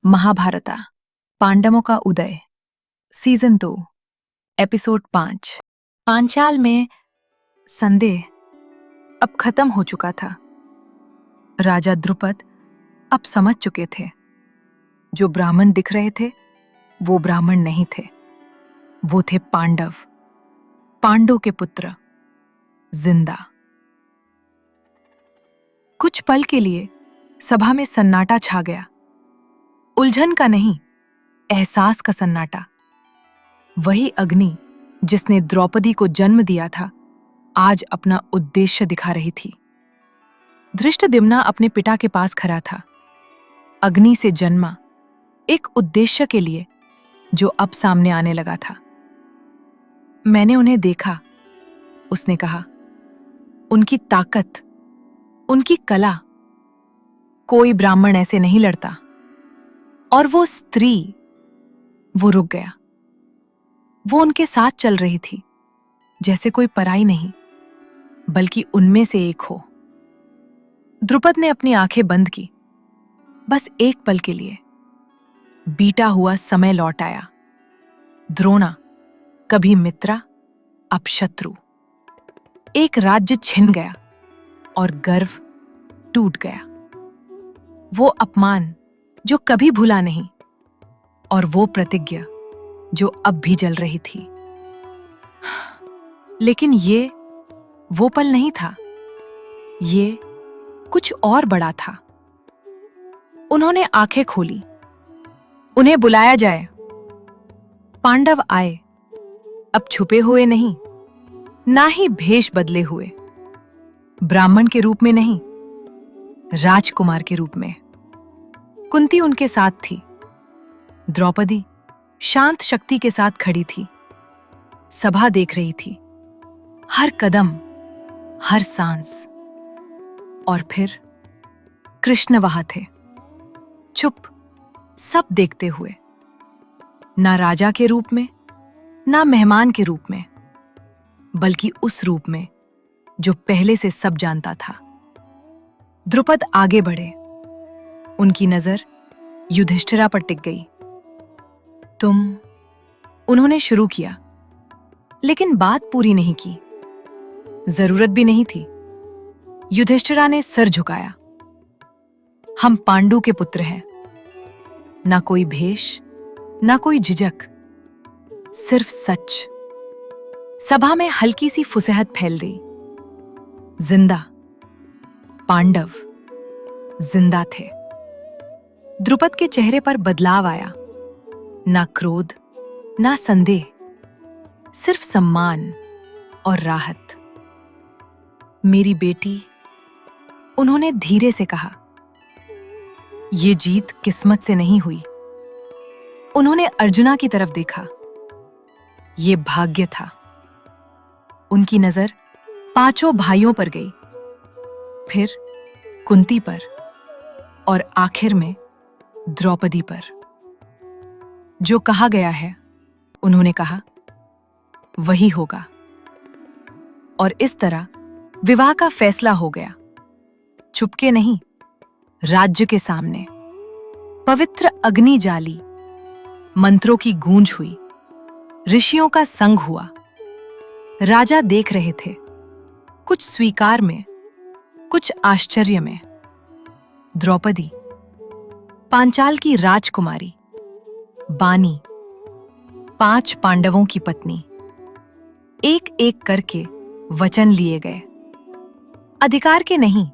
महाभारता पांडवों का उदय season 2 episode 5। Panchal में संदेह अब खत्म हो चुका था। राजा द्रुपद अब समझ चुके थे, जो ब्राह्मण दिख रहे थे वो ब्राह्मण नहीं थे, वो थे पांडव, पांडु के पुत्र, जिंदा। कुछ पल के लिए सभा में सन्नाटा छा गया। उलझन का नहीं, एहसास का सन्नाटा। वही अग्नि जिसने द्रौपदी को जन्म दिया था, आज अपना उद्देश्य दिखा रही थी। धृष्टद्युम्न अपने पिता के पास खड़ा था, अग्नि से जन्मा एक उद्देश्य के लिए जो अब सामने आने लगा था। मैंने उन्हें देखा, उसने कहा, उनकी ताकत, उनकी कला। कोई ब्राह्मण ऐसे नहीं लड़ता। और वो स्त्री, वो रुक गया। वो उनके साथ चल रही थी, जैसे कोई पराई नहीं, बल्कि उनमें से एक हो। द्रुपद ने अपनी आंखें बंद की, बस एक पल के लिए। बीता हुआ समय लौट आया। द्रोणा, कभी मित्रा, अब शत्रु। एक राज्य छिन गया और गर्व टूट गया। वो अपमान जो कभी भूला नहीं, और वो प्रतिज्ञा जो अब भी जल रही थी। लेकिन ये वो पल नहीं था, ये कुछ और बड़ा था। उन्होंने आंखें खोली, उन्हें बुलाया जाए। पांडव आए, अब छुपे हुए नहीं, ना ही भेष बदले हुए। ब्राह्मण के रूप में नहीं, राजकुमार के रूप में। कुंती उनके साथ थी। द्रौपदी शांत शक्ति के साथ खड़ी थी, सभा देख रही थी, हर कदम, हर सांस। और फिर कृष्ण वहां थे, चुप, सब देखते हुए। ना राजा के रूप में, ना मेहमान के रूप में, बल्कि उस रूप में जो पहले से सब जानता था। द्रुपद आगे बढ़े, उनकी नजर युधिष्ठिरा पर टिक गई। तुम, उन्होंने शुरू किया, लेकिन बात पूरी नहीं की। जरूरत भी नहीं थी। युधिष्ठिरा ने सर झुकाया। हम पांडु के पुत्र हैं। ना कोई भेष, ना कोई झिझक, सिर्फ सच। सभा में हल्की सी फुसहत फैल गई। जिंदा, पांडव जिंदा थे। द्रुपद के चेहरे पर बदलाव आया। ना क्रोध, ना संदेह, सिर्फ सम्मान और राहत। मेरी बेटी, उन्होंने धीरे से कहा, ये जीत किस्मत से नहीं हुई। उन्होंने अर्जुना की तरफ देखा, ये भाग्य था। उनकी नजर पांचों भाइयों पर गई, फिर कुंती पर, और आखिर में द्रौपदी पर। जो कहा गया है, उन्होंने कहा, वही होगा। और इस तरह विवाह का फैसला हो गया। चुपके नहीं, राज्य के सामने। पवित्र अग्नि जाली, मंत्रों की गूंज हुई, ऋषियों का संग हुआ। राजा देख रहे थे, कुछ स्वीकार में, कुछ आश्चर्य में। द्रौपदी, पांचाल की राजकुमारी, बानी, 5 पांडवों की पत्नी। एक एक करके वचन लिए गए, अधिकार के नहीं,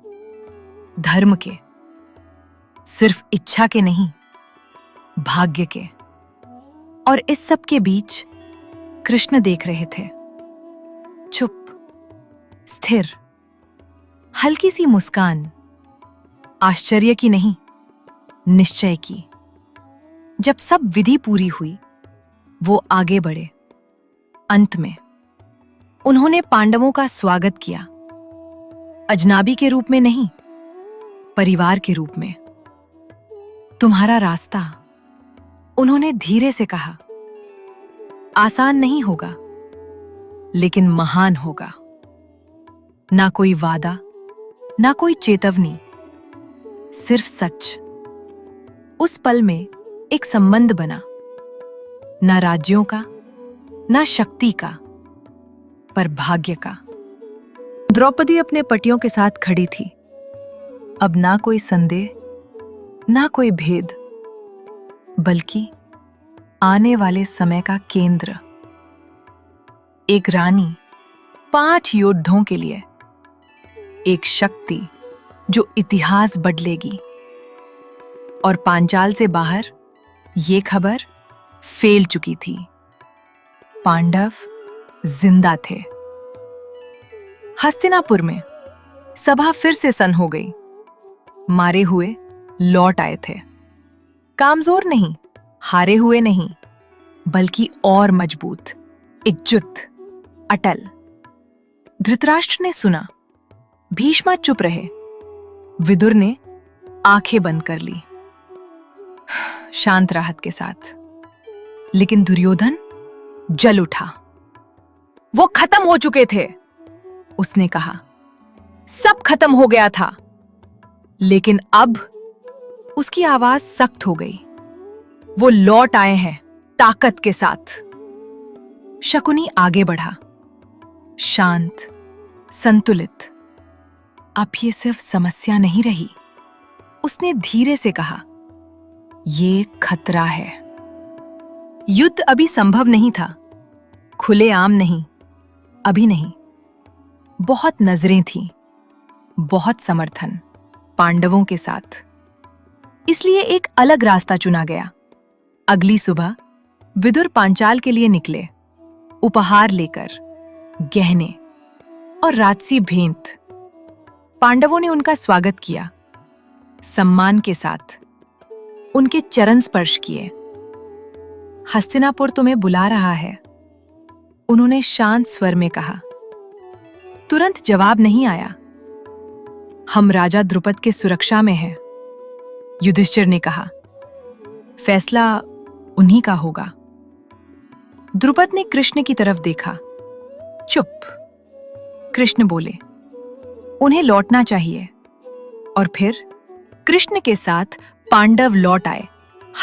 धर्म के। सिर्फ इच्छा के नहीं, भाग्य के। और इस सब के बीच कृष्ण देख रहे थे, चुप, स्थिर। हल्की सी मुस्कान, आश्चर्य की नहीं, निश्चय की। जब सब विधि पूरी हुई, वो आगे बढ़े। अंत में उन्होंने पांडवों का स्वागत किया, अजनबी के रूप में नहीं, परिवार के रूप में। तुम्हारा रास्ता, उन्होंने धीरे से कहा, आसान नहीं होगा, लेकिन महान होगा। ना कोई वादा, ना कोई चेतावनी, सिर्फ सच। उस पल में एक संबंध बना, ना राज्यों का, ना शक्ति का, पर भाग्य का। द्रौपदी अपने पतियों के साथ खड़ी थी। अब ना कोई संदेह, ना कोई भेद, बल्कि आने वाले समय का केंद्र। एक रानी 5 योद्धाओं के लिए, एक शक्ति जो इतिहास बदलेगी। और पांचाल से बाहर ये खबर फैल चुकी थी, पांडव जिंदा थे। हस्तिनापुर में सभा फिर से सन हो गई। मारे हुए लौट आए थे, कामजोर नहीं, हारे हुए नहीं, बल्कि और मजबूत, एकजुट, अटल। धृतराष्ट्र ने सुना, भीष्मा चुप रहे, विदुर ने आंखें बंद कर ली, शांत राहत के साथ। लेकिन दुर्योधन जल उठा। वो खत्म हो चुके थे, उसने कहा। सब खत्म हो गया था। लेकिन अब उसकी आवाज सख्त हो गई। वो लौट आए हैं ताकत के साथ। शकुनी आगे बढ़ा, शांत, संतुलित। अब ये सिर्फ समस्या नहीं रही, उसने धीरे से कहा, ये खतरा है। युद्ध अभी संभव नहीं था, खुलेआम नहीं, अभी नहीं। बहुत नजरें थीं, बहुत समर्थन पांडवों के साथ। इसलिए एक अलग रास्ता चुना गया। अगली सुबह विदुर पांचाल के लिए निकले, उपहार लेकर, गहने और राजसी भेंट। पांडवों ने उनका स्वागत किया, सम्मान के साथ उनके चरण स्पर्श किए। हस्तिनापुर तुम्हें बुला रहा है, उन्होंने शांत स्वर में कहा। तुरंत जवाब नहीं आया। हम राजा द्रुपद के सुरक्षा में हैं, युधिष्ठिर ने कहा। फैसला उन्हीं का होगा। द्रुपद ने कृष्ण की तरफ देखा। चुप। कृष्ण बोले, उन्हें लौटना चाहिए। और फिर कृष्ण के साथ पांडव लौट आए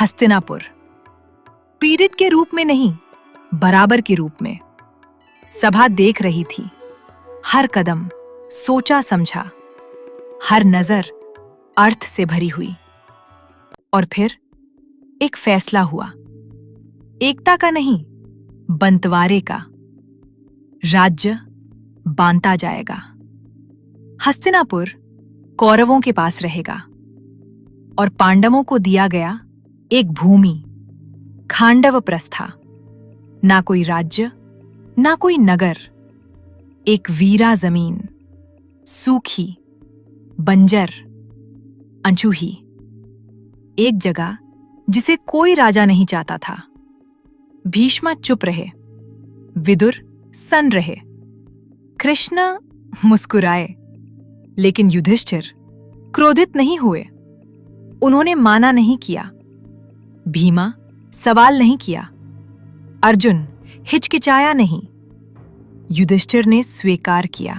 हस्तिनापुर, पीड़ित के रूप में नहीं, बराबर के रूप में। सभा देख रही थी, हर कदम सोचा समझा, हर नजर अर्थ से भरी हुई। और फिर एक फैसला हुआ, एकता का नहीं, बंटवारे का। राज्य बांटा जाएगा। हस्तिनापुर कौरवों के पास रहेगा और पांडवों को दिया गया एक भूमि, खांडव प्रस्था। ना कोई राज्य, ना कोई नगर, एक वीरा जमीन, सूखी, बंजर, अनछूही। एक जगह जिसे कोई राजा नहीं चाहता था। भीष्मा चुप रहे, विदुर सन रहे, कृष्ण मुस्कुराए, लेकिन युधिष्ठिर क्रोधित नहीं हुए। उन्होंने माना नहीं किया, भीमा सवाल नहीं किया, अर्जुन हिचकिचाया नहीं। युधिष्ठिर ने स्वीकार किया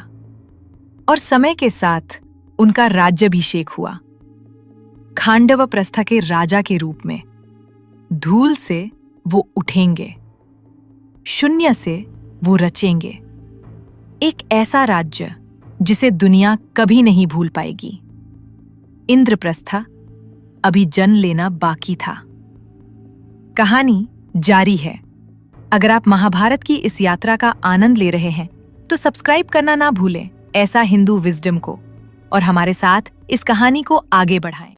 और समय के साथ उनका राज्याभिषेक हुआ, खांडव प्रस्था के राजा के रूप में। धूल से वो उठेंगे, शून्य से वो रचेंगे एक ऐसा राज्य जिसे दुनिया कभी नहीं भूल पाएगी। इंद्रप्रस्था अभी जन्म लेना बाकी था। कहानी जारी है। अगर आप महाभारत की इस यात्रा का आनंद ले रहे हैं तो सब्सक्राइब करना ना भूलें ऐसा हिंदू विजडम को, और हमारे साथ इस कहानी को आगे बढ़ाएं।